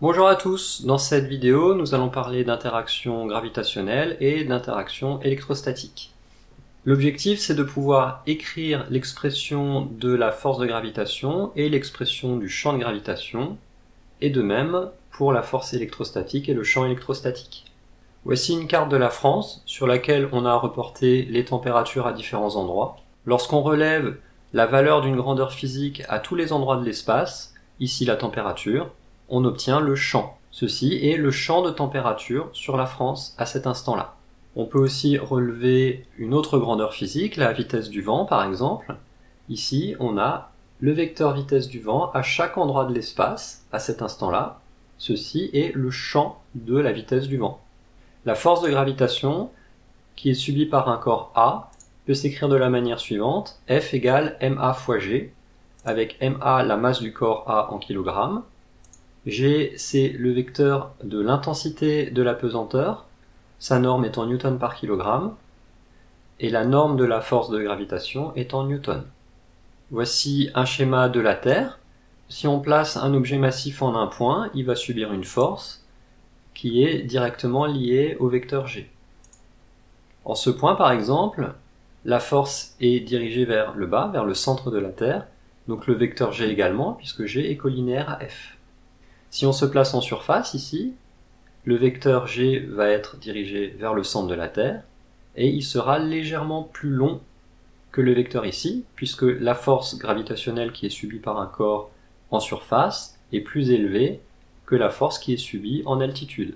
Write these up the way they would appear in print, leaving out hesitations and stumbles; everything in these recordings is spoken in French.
Bonjour à tous, dans cette vidéo nous allons parler d'interaction gravitationnelle et d'interaction électrostatique. L'objectif c'est de pouvoir écrire l'expression de la force de gravitation et l'expression du champ de gravitation, et de même pour la force électrostatique et le champ électrostatique. Voici une carte de la France sur laquelle on a reporté les températures à différents endroits. Lorsqu'on relève la valeur d'une grandeur physique à tous les endroits de l'espace, ici la température, on obtient le champ. Ceci est le champ de température sur la France à cet instant-là. On peut aussi relever une autre grandeur physique, la vitesse du vent par exemple. Ici, on a le vecteur vitesse du vent à chaque endroit de l'espace à cet instant-là. Ceci est le champ de la vitesse du vent. La force de gravitation, qui est subie par un corps A, peut s'écrire de la manière suivante: F égale ma fois g, avec ma la masse du corps A en kilogrammes. G, c'est le vecteur de l'intensité de la pesanteur, sa norme est en newton par kilogramme, et la norme de la force de gravitation est en newton. Voici un schéma de la Terre. Si on place un objet massif en un point, il va subir une force qui est directement liée au vecteur G. En ce point, par exemple, la force est dirigée vers le bas, vers le centre de la Terre, donc le vecteur G également, puisque G est collinéaire à F. Si on se place en surface ici, le vecteur G va être dirigé vers le centre de la Terre, et il sera légèrement plus long que le vecteur ici, puisque la force gravitationnelle qui est subie par un corps en surface est plus élevée que la force qui est subie en altitude.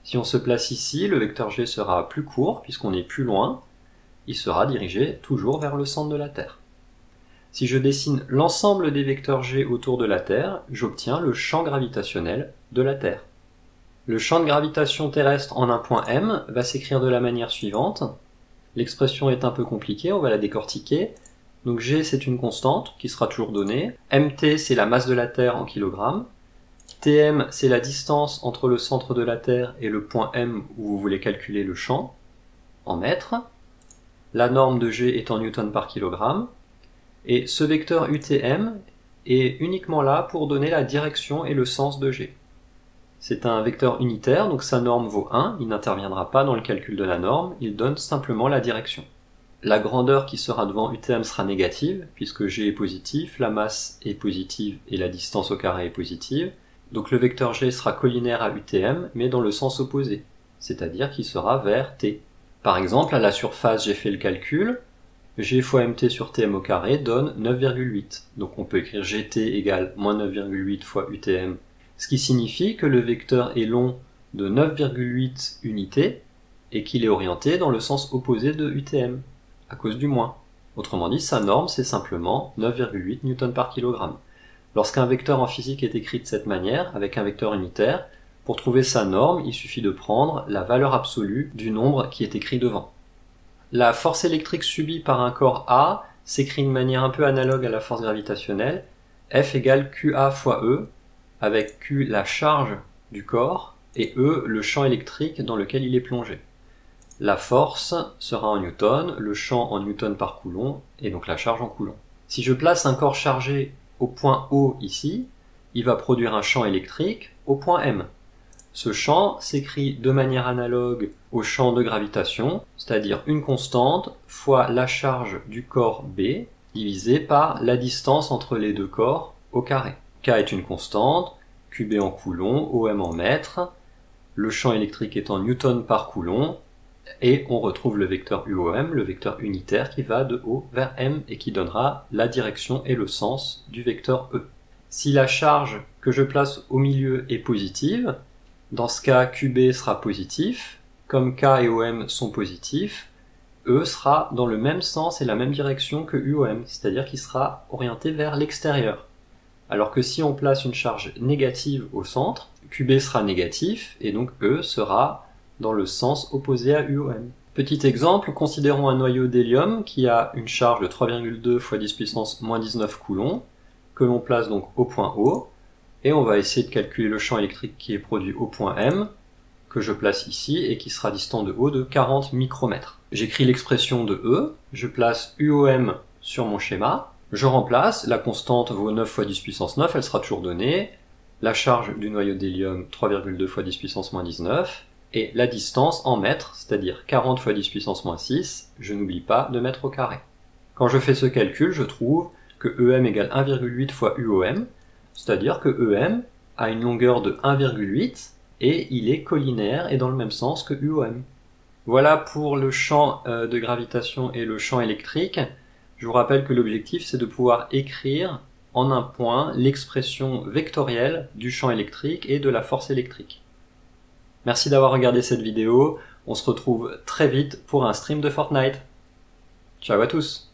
Si on se place ici, le vecteur G sera plus court, puisqu'on est plus loin, il sera dirigé toujours vers le centre de la Terre. Si je dessine l'ensemble des vecteurs G autour de la Terre, j'obtiens le champ gravitationnel de la Terre. Le champ de gravitation terrestre en un point M va s'écrire de la manière suivante. L'expression est un peu compliquée, on va la décortiquer. Donc G c'est une constante qui sera toujours donnée. Mt c'est la masse de la Terre en kilogrammes. Tm c'est la distance entre le centre de la Terre et le point M où vous voulez calculer le champ, en mètres. La norme de G est en newton par kilogramme. Et ce vecteur UTM est uniquement là pour donner la direction et le sens de G. C'est un vecteur unitaire, donc sa norme vaut 1, il n'interviendra pas dans le calcul de la norme, il donne simplement la direction. La grandeur qui sera devant UTM sera négative, puisque G est positif, la masse est positive et la distance au carré est positive. Donc le vecteur G sera collinaire à UTM, mais dans le sens opposé, c'est-à-dire qu'il sera vers T. Par exemple, à la surface, j'ai fait le calcul, G fois mt sur Tm au carré donne 9,8. Donc on peut écrire Gt égale moins 9,8 fois UTM, ce qui signifie que le vecteur est long de 9,8 unités et qu'il est orienté dans le sens opposé de UTM, à cause du moins. Autrement dit, sa norme c'est simplement 9,8 newton par kilogramme. Lorsqu'un vecteur en physique est écrit de cette manière, avec un vecteur unitaire, pour trouver sa norme, il suffit de prendre la valeur absolue du nombre qui est écrit devant. La force électrique subie par un corps A s'écrit de manière un peu analogue à la force gravitationnelle. F égale QA fois E, avec Q la charge du corps et E le champ électrique dans lequel il est plongé. La force sera en newton, le champ en newton par coulomb, et donc la charge en coulomb. Si je place un corps chargé au point O ici, il va produire un champ électrique au point M. Ce champ s'écrit de manière analogue au champ de gravitation, c'est-à-dire une constante fois la charge du corps B divisé par la distance entre les deux corps au carré. K est une constante, QB en coulomb, OM en mètres, le champ électrique est en newton par coulomb, et on retrouve le vecteur UOM, le vecteur unitaire qui va de O vers M et qui donnera la direction et le sens du vecteur E. Si la charge que je place au milieu est positive, dans ce cas, QB sera positif, comme K et OM sont positifs, E sera dans le même sens et la même direction que UOM, c'est-à-dire qu'il sera orienté vers l'extérieur. Alors que si on place une charge négative au centre, QB sera négatif et donc E sera dans le sens opposé à UOM. Petit exemple, considérons un noyau d'hélium qui a une charge de 3,2 fois 10 puissance moins 19 coulombs, que l'on place donc au point O, et on va essayer de calculer le champ électrique qui est produit au point M, que je place ici, et qui sera distant de O de 40 micromètres. J'écris l'expression de E, je place UOM sur mon schéma, je remplace, la constante vaut 9 fois 10 puissance 9, elle sera toujours donnée, la charge du noyau d'hélium 3,2 fois 10 puissance moins 19, et la distance en mètres, c'est-à-dire 40 fois 10 puissance moins 6, je n'oublie pas de mètres au carré. Quand je fais ce calcul, je trouve que EM égale 1,8 fois UOM, c'est-à-dire que EM a une longueur de 1,8 et il est collinéaire et dans le même sens que UOM. Voilà pour le champ de gravitation et le champ électrique. Je vous rappelle que l'objectif c'est de pouvoir écrire en un point l'expression vectorielle du champ électrique et de la force électrique. Merci d'avoir regardé cette vidéo, on se retrouve très vite pour un stream de Fortnite. Ciao à tous!